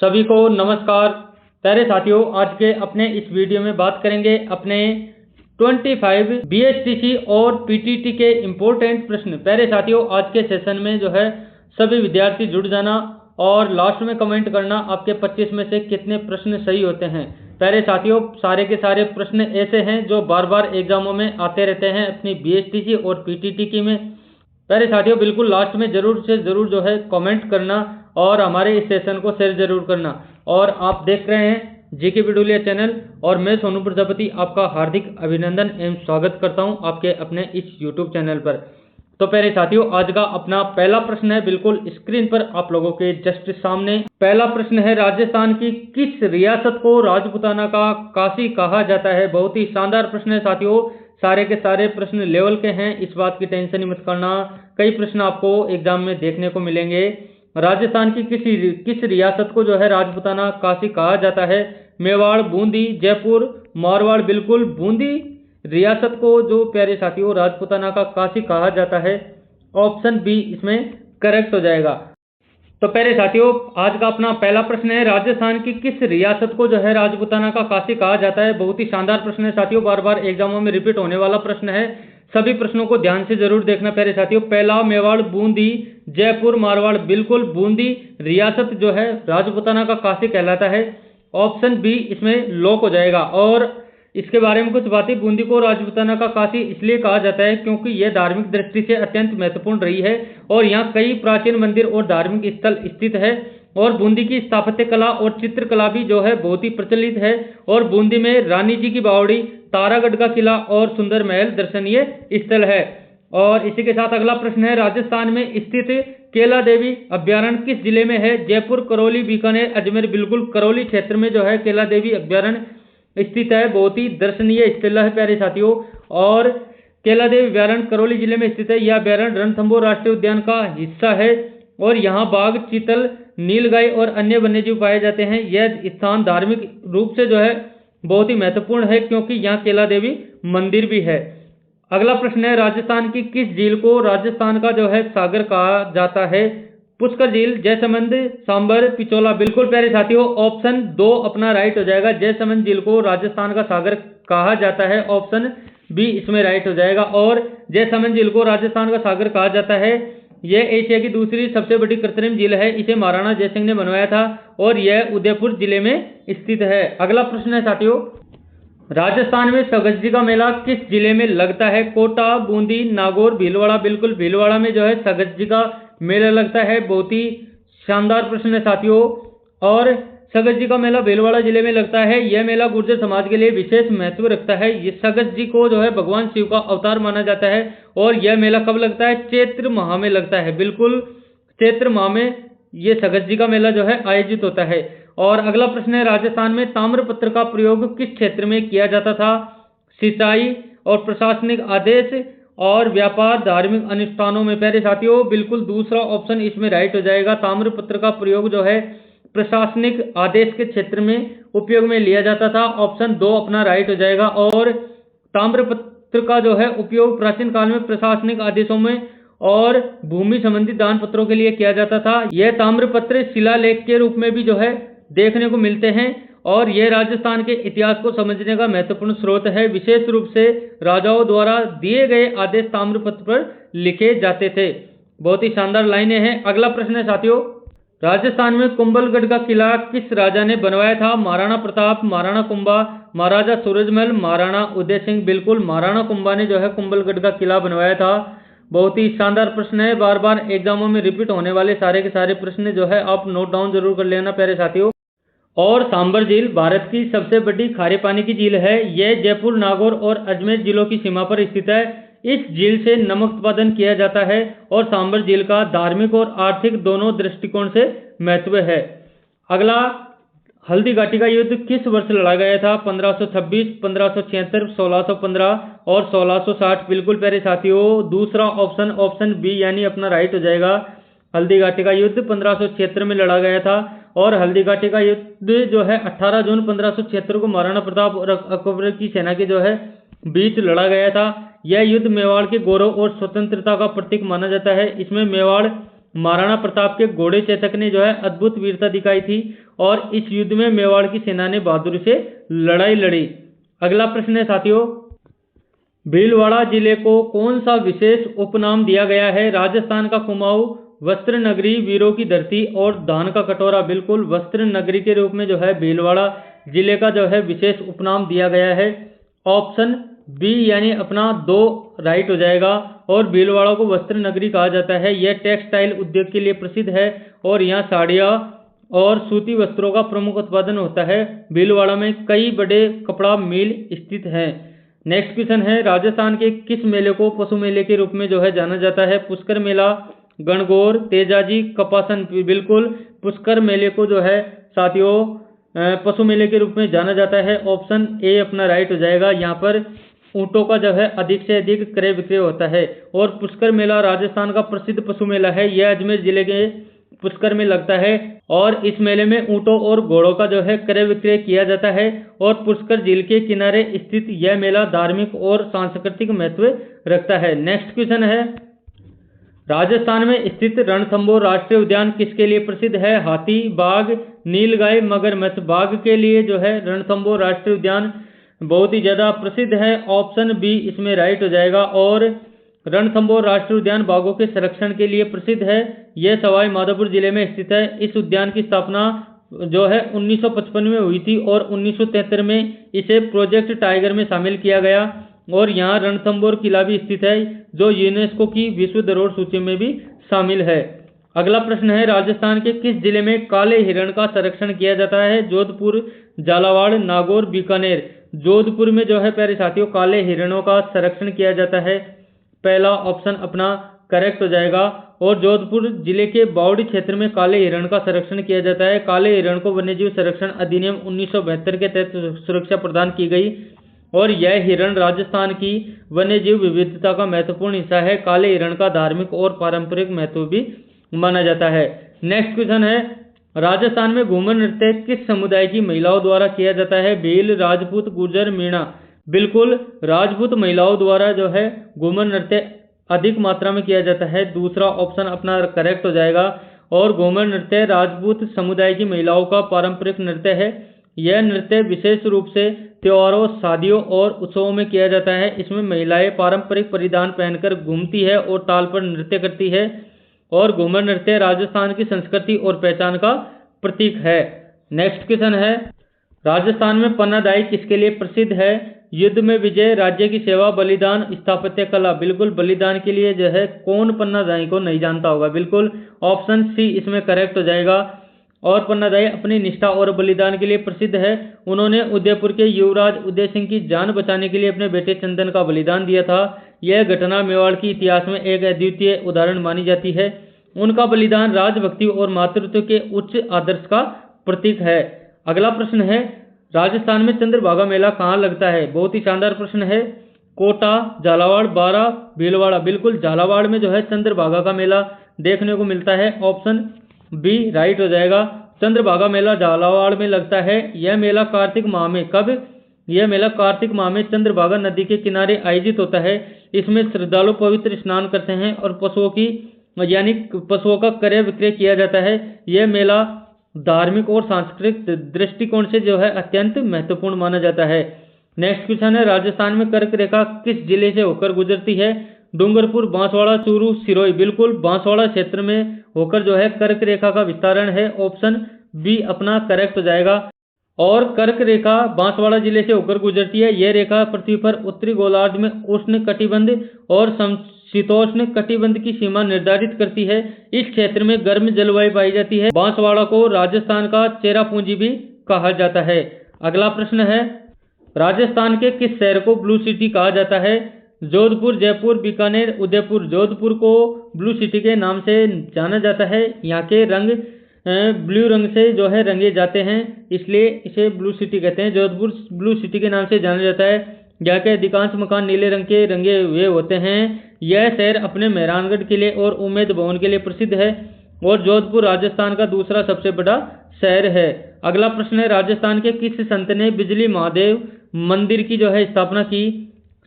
सभी को नमस्कार। प्यारे साथियों, आज के अपने इस वीडियो में बात करेंगे अपने 25 बीएसटीसी और पीटीटी के इम्पोर्टेंट प्रश्न। प्यारे साथियों, आज के सेशन में जो है सभी विद्यार्थी जुड़ जाना और लास्ट में कमेंट करना आपके 25 में से कितने प्रश्न सही होते हैं। प्यारे साथियों, सारे के सारे प्रश्न ऐसे हैं जो बार बार एग्जामों में आते रहते हैं अपनी बीएसटीसी और पीटीटी की में। प्यारे साथियों, बिल्कुल लास्ट में जरूर से जरूर जो है कमेंट करना और हमारे इस सेशन को शेयर जरूर करना। और आप देख रहे हैं जीके बिडुलिया चैनल और मैं सोनू प्रजापति आपका हार्दिक अभिनंदन एवं स्वागत करता हूं आपके अपने इस यूट्यूब चैनल पर। तो प्यारे साथियों, आज का अपना पहला प्रश्न है बिल्कुल स्क्रीन पर आप लोगों के जस्ट सामने। पहला प्रश्न है, राजस्थान की किस रियासत को राजपुताना का काशी कहा जाता है। बहुत ही शानदार प्रश्न है साथियों, सारे के सारे प्रश्न लेवल के हैं, इस बात की टेंशन ही मत करना। कई प्रश्न आपको एग्जाम में देखने को मिलेंगे। राजस्थान की किस रियासत को जो है राजपुताना काशी कहा जाता है। मेवाड़, बूंदी, जयपुर, मारवाड़। बिल्कुल बूंदी रियासत को जो प्यारे साथियों राजपुताना का काशी कहा जाता है। ऑप्शन बी इसमें करेक्ट हो जाएगा। तो प्यारे साथियों, आज का अपना पहला प्रश्न है, राजस्थान की किस रियासत को जो है राजपुताना का काशी कहा जाता है। बहुत ही शानदार प्रश्न है साथियों, बार बार एग्जामों में रिपीट होने वाला प्रश्न है। सभी प्रश्नों को ध्यान से जरूर देखना प्यारे साथियों। पहला, मेवाड़, बूंदी, जयपुर, मारवाड़। बिल्कुल बूंदी रियासत जो है राजपुताना का काशी कहलाता है। ऑप्शन बी इसमें लॉक हो जाएगा। और इसके बारे में कुछ बातें, बूंदी को राजपुताना का काशी इसलिए कहा जाता है क्योंकि यह धार्मिक दृष्टि से अत्यंत महत्वपूर्ण रही है और यहाँ कई प्राचीन मंदिर और धार्मिक स्थल स्थित है। और बूंदी की स्थापत्य कला और चित्रकला भी जो है बहुत ही प्रचलित है। और बूंदी में रानी जी की बावड़ी, तारागढ़ का किला और सुंदर महल दर्शनीय स्थल है। और इसी के साथ अगला प्रश्न है, राजस्थान में स्थित केला देवी अभ्यारण्य किस जिले में है। जयपुर, करौली, बीकानेर, अजमेर। बिल्कुल करौली क्षेत्र में जो है केला देवी अभ्यारण्य स्थित है। बहुत ही दर्शनीय स्थल है प्यारे साथियों। और केला देवी अभ्यारण्य करौली जिले में स्थित है। यह अभ्यारण्य रणथंभौर राष्ट्रीय उद्यान का हिस्सा है और यहाँ बाघ, चीतल, नीलगाय और अन्य वन्यजीव पाए जाते हैं। यह स्थान धार्मिक रूप से जो है बहुत ही महत्वपूर्ण है क्योंकि यहाँ केला देवी मंदिर भी है। अगला प्रश्न है, राजस्थान की किस झील को राजस्थान का जो है सागर कहा जाता है। पुष्कर झील, जयसमंद, सांबर, पिचोला। बिल्कुल प्यारे साथियों, ऑप्शन 2 अपना राइट हो जाएगा। जयसमंद झील को राजस्थान का सागर कहा जाता है। ऑप्शन बी इसमें राइट हो जाएगा। और जयसमंद झील को राजस्थान का सागर कहा जाता है। यह एशिया की दूसरी सबसे बड़ी कृत्रिम झील है। इसे महाराणा जयसिंह ने बनवाया था और यह उदयपुर जिले में स्थित है। अगला प्रश्न है साथियों, राजस्थान में सगज्जी का मेला किस जिले में लगता है। कोटा, बूंदी, नागौर, भीलवाड़ा। बिल्कुल भीलवाड़ा में जो है सगज्जी का मेला लगता है। बहुत ही शानदार प्रश्न है साथियों। और सगज्जी का मेला भीलवाड़ा जिले में लगता है। यह मेला गुर्जर समाज के लिए विशेष महत्व रखता है। ये सगज्जी को जो है भगवान शिव का अवतार माना जाता है। और यह मेला कब लगता है, चैत्र माह में लगता है। बिल्कुल चैत्र माह में ये सगज्जी का मेला जो है आयोजित होता है। और अगला प्रश्न है, राजस्थान में ताम्रपत्र का प्रयोग किस क्षेत्र में किया जाता था। सिंचाई और प्रशासनिक आदेश और व्यापार, धार्मिक अनुष्ठानों में। प्यारे साथियों, बिल्कुल दूसरा ऑप्शन इसमें राइट हो जाएगा। ताम्रपत्र का प्रयोग जो है प्रशासनिक आदेश के क्षेत्र में उपयोग में लिया जाता था। ऑप्शन 2 अपना राइट हो जाएगा। और ताम्रपत्र का जो है उपयोग प्राचीन काल में प्रशासनिक आदेशों में और भूमि संबंधी दान पत्रों के लिए किया जाता था। यह ताम्रपत्र शिलालेख के रूप में भी जो है देखने को मिलते हैं और यह राजस्थान के इतिहास को समझने का महत्वपूर्ण स्रोत है। विशेष रूप से राजाओं द्वारा दिए गए आदेश ताम्रपत्र पर लिखे जाते थे। बहुत ही शानदार लाइनें हैं। अगला प्रश्न है साथियों, राजस्थान में कुंभलगढ़ का किला किस राजा ने बनवाया था। महाराणा प्रताप, महाराणा कुंभा, महाराजा सूरजमल, महाराणा उदय सिंह। बिल्कुल महाराणा कुंभा ने जो है कुंभलगढ़ का किला बनवाया था। बहुत ही शानदार प्रश्न है, बार बार एग्जामों में रिपीट होने वाले सारे के सारे प्रश्न जो है आप नोट डाउन जरूर कर लेना प्यारे साथियों। और सांबर झील भारत की सबसे बड़ी खारे पानी की झील है। यह जयपुर, नागौर और अजमेर जिलों की सीमा पर स्थित है। इस झील से नमक उत्पादन किया जाता है और सांबर झील का धार्मिक और आर्थिक दोनों दृष्टिकोण से महत्व है। अगला, हल्दी घाटी का युद्ध किस वर्ष लड़ा गया था। 1526, 1576, 1615 और 1660। बिल्कुल प्यारे साथियों, दूसरा ऑप्शन ऑप्शन बी यानी अपना राइट हो जाएगा। हल्दी घाटी का युद्ध 1576 में लड़ा गया था। और हल्दी घाटी का युद्ध जो है 18 जून 1576 को महाराणा प्रताप और अकबर की सेना के जो है बीच लड़ा गया था। यह युद्ध मेवाड़ के गौरव और स्वतंत्रता का प्रतीक माना जाता है। इसमें मेवाड़ महाराणा प्रताप के घोड़े चेतक ने जो है अद्भुत वीरता दिखाई थी और इस युद्ध में मेवाड़ की सेना ने बहादुरी से लड़ाई लड़ी। अगला प्रश्न है साथियों, भीलवाड़ा जिले को कौन सा विशेष उपनाम दिया गया है? राजस्थान का कुमाऊं, वस्त्र नगरी, वीरों की धरती और धान का कटोरा। बिल्कुल वस्त्र नगरी के रूप में जो है भीलवाड़ा जिले का जो है विशेष उपनाम दिया गया है। ऑप्शन बी यानी अपना 2 राइट हो जाएगा। और भीलवाड़ा को वस्त्र नगरी कहा जाता है। यह टेक्सटाइल उद्योग के लिए प्रसिद्ध है और यहाँ साड़ियाँ और सूती वस्त्रों का प्रमुख उत्पादन होता है। भीलवाड़ा में कई बड़े कपड़ा मिल स्थित हैं। नेक्स्ट क्वेश्चन है, राजस्थान के किस मेले को पशु मेले के रूप में जो है जाना जाता है? पुष्कर मेला, गणगौर, तेजाजी, कपासन। बिल्कुल पुष्कर मेले को जो है साथियों पशु मेले के रूप में जाना जाता है। ऑप्शन ए अपना राइट हो जाएगा। यहाँ पर ऊँटों का जो है अधिक से अधिक क्रय विक्रय होता है। और पुष्कर मेला राजस्थान का प्रसिद्ध पशु मेला है। यह अजमेर जिले के पुष्कर में लगता है और इस मेले में ऊँटों और घोड़ों का जो है क्रय विक्रय किया जाता है। और पुष्कर झील के किनारे स्थित यह मेला धार्मिक और सांस्कृतिक महत्व रखता है। नेक्स्ट क्वेश्चन है, राजस्थान में स्थित रणथंभौर राष्ट्रीय उद्यान किसके लिए प्रसिद्ध है? हाथी, बाघ, नीलगाय, मगरमच्छ। बाघ के लिए जो है रणथंभौर राष्ट्रीय उद्यान बहुत ही ज्यादा प्रसिद्ध है। ऑप्शन बी इसमें राइट हो जाएगा। और रणथंभौर राष्ट्रीय उद्यान बाघों के संरक्षण के लिए प्रसिद्ध है। यह सवाई माधोपुर जिले में स्थित है। इस उद्यान की स्थापना जो है 1955 में हुई थी और 1973 में इसे प्रोजेक्ट टाइगर में शामिल किया गया। और यहाँ रणथंभौर किला भी स्थित है जो यूनेस्को की विश्व धरोहर सूची में भी शामिल है। अगला प्रश्न है, राजस्थान के किस जिले में काले हिरण का संरक्षण किया जाता है? जोधपुर, झालावाड़, नागौर, बीकानेर। जोधपुर में जो है प्यारे साथियों काले हिरणों का संरक्षण किया जाता है। पहला ऑप्शन अपना करेक्ट हो जाएगा। और जोधपुर जिले के बावड़ी क्षेत्र में काले हिरण का संरक्षण किया जाता है। काले हिरण को वन्यजीव संरक्षण अधिनियम 1972 के तहत सुरक्षा प्रदान की गई और यह हिरण राजस्थान की वन्यजीव विविधता का महत्वपूर्ण हिस्सा है। काले हिरण का धार्मिक और पारंपरिक महत्व भी माना जाता है। नेक्स्ट क्वेश्चन है, राजस्थान में घूमर नृत्य किस समुदाय की महिलाओं द्वारा किया जाता है? भील, राजपूत, गुर्जर, मीणा। बिल्कुल राजपूत महिलाओं द्वारा जो है घूमर नृत्य अधिक मात्रा में किया जाता है। दूसरा ऑप्शन अपना करेक्ट हो जाएगा। और घूमर नृत्य राजपूत समुदाय की महिलाओं का पारंपरिक नृत्य है। यह नृत्य विशेष रूप से त्योहारों, शादियों और उत्सवों में किया जाता है। इसमें महिलाएं पारंपरिक परिधान पहनकर घूमती है और ताल पर नृत्य करती है। और घूमर नृत्य राजस्थान की संस्कृति और पहचान का प्रतीक है। नेक्स्ट क्वेश्चन है, राजस्थान में पन्नादाई किसके लिए प्रसिद्ध है? युद्ध में विजय, राज्य की सेवा, बलिदान, स्थापत्य कला। बिल्कुल बलिदान के लिए जो है कौन पन्नादाई को नहीं जानता होगा? बिल्कुल ऑप्शन सी इसमें करेक्ट हो जाएगा। और पन्नादाई अपनी निष्ठा और बलिदान के लिए प्रसिद्ध है। उन्होंने उदयपुर के युवराज उदय सिंह की जान बचाने के लिए अपने बेटे चंदन का बलिदान दिया था। यह घटना मेवाड़ की इतिहास में एक अद्वितीय उदाहरण मानी जाती है। उनका बलिदान राजभक्ति और मातृत्व के उच्च आदर्श का प्रतीक है। अगला प्रश्न है, राजस्थान में चंद्रभागा मेला कहाँ लगता है? बहुत ही शानदार प्रश्न है। कोटा, झालावाड़, बारा, भीलवाड़ा। बिल्कुल झालावाड़ में जो है चंद्रभागा का मेला देखने को मिलता है। ऑप्शन बी राइट हो जाएगा। चंद्रभागा मेला झालावाड़ में लगता है। यह मेला कार्तिक माह में कब? यह मेला कार्तिक माह में चंद्रभागा नदी के किनारे आयोजित होता है। इसमें श्रद्धालु पवित्र स्नान करते हैं और पशुओं का क्रय विक्रय किया जाता है। यह मेला धार्मिक और सांस्कृतिक दृष्टिकोण से जो है अत्यंत महत्वपूर्ण माना जाता है। नेक्स्ट क्वेश्चन है, राजस्थान में कर्क रेखा किस जिले से होकर गुजरती है? डूंगरपुर, बांसवाड़ा, चूरू, सिरोही। बिल्कुल बांसवाड़ा क्षेत्र में होकर जो है कर्क रेखा का विस्तारण है। ऑप्शन बी अपना करेक्ट हो जाएगा। और कर्क रेखा बांसवाड़ा जिले से होकर गुजरती है। यह रेखा पृथ्वी पर उत्तरी गोलार्ध में उष्ण कटिबंध और शीतोष्ण कटिबंध की सीमा निर्धारित करती है। इस क्षेत्र में गर्म जलवायु पाई जाती है। बांसवाड़ा को राजस्थान का चेरापूंजी भी कहा जाता है। अगला प्रश्न है, राजस्थान के किस शहर को ब्लू सिटी कहा जाता है? जोधपुर, जयपुर, बीकानेर, उदयपुर। जोधपुर को ब्लू सिटी के नाम से जाना जाता है। यहाँ के रंग ब्लू रंग से जो है रंगे जाते हैं, इसलिए इसे ब्लू सिटी कहते हैं। जोधपुर ब्लू सिटी के नाम से जाना जाता है। यहाँ के अधिकांश मकान नीले रंग के रंगे हुए होते हैं। यह शहर अपने मेहरानगढ़ किले और उम्मेद भवन के लिए प्रसिद्ध है। और जोधपुर राजस्थान का दूसरा सबसे बड़ा शहर है। अगला प्रश्न है, राजस्थान के किस संत ने बिजली महादेव मंदिर की जो है स्थापना की?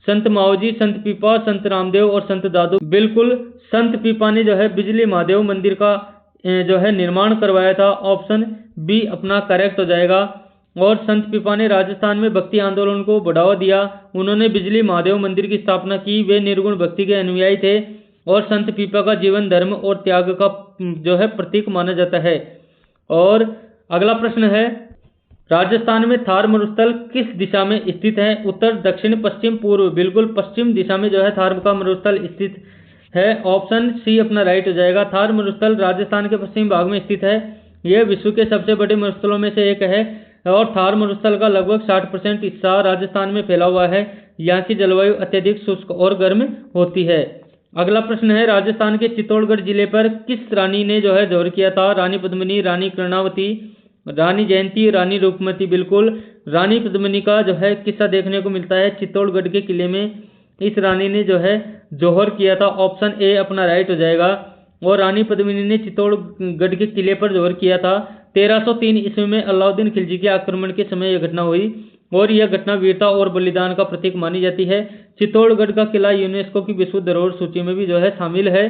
संत माओजी, संत पीपा, संत रामदेव और संत दादू। बिल्कुल संत पीपा ने जो है बिजली महादेव मंदिर का जो है निर्माण करवाया था। ऑप्शन बी अपना करेक्ट हो जाएगा। और संत पीपा ने राजस्थान में भक्ति आंदोलन को बढ़ावा दिया। उन्होंने बिजली महादेव मंदिर की स्थापना की। वे निर्गुण भक्ति के अनुयायी थे और संत पीपा का जीवन धर्म और त्याग का जो है प्रतीक माना जाता है। और अगला प्रश्न है, राजस्थान में थार मरुस्थल किस दिशा में स्थित है? उत्तर, दक्षिण, पश्चिम, पूर्व। बिल्कुल पश्चिम दिशा में जो है थार का मरुस्थल स्थित है। ऑप्शन सी अपना राइट हो जाएगा। थार मरुस्थल राजस्थान के पश्चिम भाग में स्थित है। यह विश्व के सबसे बड़े मरुस्थलों में से एक है और थार मरुस्थल का लगभग 60% हिस्सा राजस्थान में फैला हुआ है। यहाँ की जलवायु अत्यधिक शुष्क और गर्म होती है। अगला प्रश्न है, राजस्थान के चित्तौड़गढ़ जिले पर किस रानी ने जो है जोर किया था? रानी पद्मिनी, रानी कर्णावती, रानी जयंती, रानी रूपमती। बिल्कुल रानी पद्मिनी का जो है किस्सा देखने को मिलता है चित्तौड़गढ़ के किले में। इस रानी ने जो है जोहर किया था। ऑप्शन ए अपना राइट हो जाएगा। और रानी पद्मिनी ने चित्तौड़गढ़ के किले पर जोहर किया था। 1303 ईस्वी में अलाउद्दीन खिलजी के आक्रमण के समय यह घटना हुई और यह घटना वीरता और बलिदान का प्रतीक मानी जाती है। चित्तौड़गढ़ का किला यूनेस्को की विश्व धरोहर सूची में भी जो है शामिल है।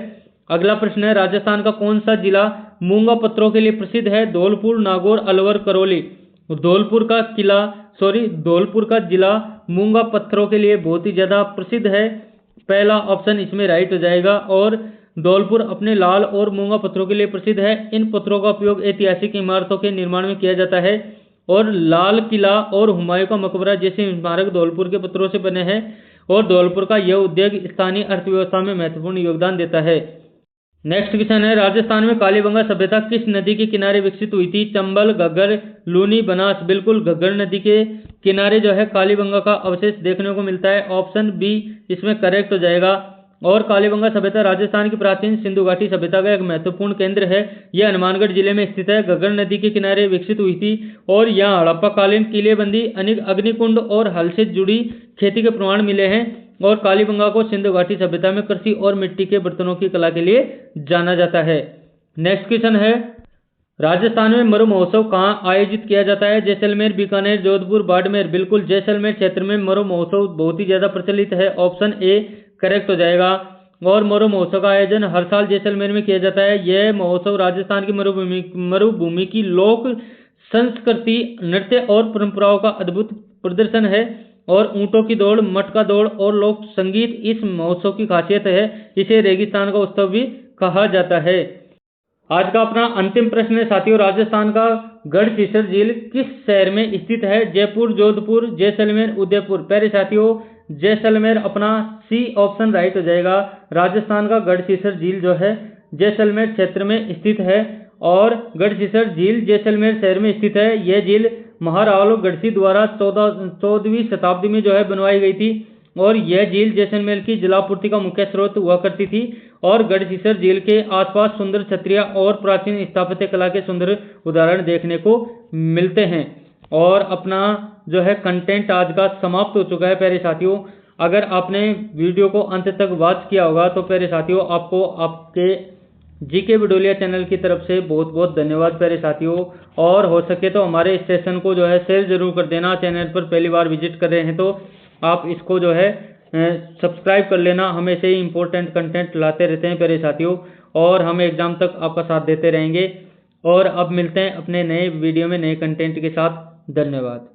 अगला प्रश्न है, राजस्थान का कौन सा जिला मूंगा पत्थरों के लिए प्रसिद्ध है? धौलपुर, नागौर, अलवर, करौली। धौलपुर का जिला मूंगा पत्थरों के लिए बहुत ही ज्यादा प्रसिद्ध है। पहला ऑप्शन इसमें राइट हो जाएगा। और धौलपुर अपने लाल और मूंगा पत्थरों के लिए प्रसिद्ध है। इन पत्थरों का उपयोग ऐतिहासिक इमारतों के निर्माण में किया जाता है और लाल किला और हुमायूं का मकबरा जैसे स्मारक धौलपुर के पत्थरों से बने हैं। और धौलपुर का यह उद्योग स्थानीय अर्थव्यवस्था में महत्वपूर्ण योगदान देता है। नेक्स्ट क्वेश्चन है, राजस्थान में कालीबंगा सभ्यता किस नदी के किनारे विकसित हुई थी? चंबल, घग्गर, लूनी, बनास। बिल्कुल घग्गर नदी के किनारे जो है कालीबंगा का अवशेष देखने को मिलता है। ऑप्शन बी इसमें करेक्ट हो जाएगा। और कालीबंगा सभ्यता राजस्थान की प्राचीन सिंधु घाटी सभ्यता का एक महत्वपूर्ण केंद्र है। यह हनुमानगढ़ जिले में स्थित है। घग्गर नदी के किनारे विकसित हुई थी और यहाँ हड़प्पाकालीन किलेबंदी, अग्निकुंड और हल से जुड़ी खेती के प्रमाण मिले हैं। और कालीबंगा को सिंधु घाटी सभ्यता में कृषि और मिट्टी के बर्तनों की कला के लिए जाना जाता है। नेक्स्ट क्वेश्चन है, राजस्थान में मरु महोत्सव कहाँ आयोजित किया जाता है? जैसलमेर, बीकानेर, जोधपुर, बाड़मेर। बिल्कुल जैसलमेर क्षेत्र में मरु महोत्सव बहुत ही ज्यादा प्रचलित है। ऑप्शन ए करेक्ट हो जाएगा। और मरु महोत्सव का आयोजन हर साल जैसलमेर में किया जाता है। यह महोत्सव राजस्थान की मरुभूमि की लोक संस्कृति, नृत्य और परंपराओं का अद्भुत प्रदर्शन है। और ऊंटों की दौड़, मटका दौड़ और लोक संगीत इस महोत्सव की खासियत है। इसे रेगिस्तान का उत्सव भी कहा जाता है। आज का अपना अंतिम प्रश्न है साथियों, राजस्थान का गढ़सीसर झील किस शहर में स्थित है? जयपुर, जोधपुर, जैसलमेर, उदयपुर। प्यारे साथियों जैसलमेर अपना सी ऑप्शन राइट हो जाएगा। राजस्थान का गढ़सीसर झील जो है जैसलमेर क्षेत्र में स्थित है और गढ़सीसर झील जैसलमेर शहर में स्थित है। यह झील महाराव गढ़सी द्वारा 14वीं शताब्दी में जो है बनवाई गई थी और यह झील जैसलमेर की जलापूर्ति का मुख्य स्रोत हुआ करती थी। और गढ़सीसर झील के आसपास सुंदर छतरियां और प्राचीन स्थापत्य कला के सुंदर उदाहरण देखने को मिलते हैं। और अपना जो है कंटेंट आज का समाप्त हो चुका है प्यारे साथियों। अगर आपने वीडियो को अंत तक वॉच किया होगा तो प्यारे साथियों आपको आपके जीके विडोलिया चैनल की तरफ से बहुत बहुत धन्यवाद प्यारे साथियों। और हो सके तो हमारे इस सेशन को जो है शेयर जरूर कर देना। चैनल पर पहली बार विजिट कर रहे हैं तो आप इसको जो है सब्सक्राइब कर लेना। हम ऐसे ही इंपॉर्टेंट कंटेंट लाते रहते हैं प्यारे साथियों और हम एग्जाम तक आपका साथ देते रहेंगे। और अब मिलते हैं अपने नए वीडियो में नए कंटेंट के साथ। धन्यवाद।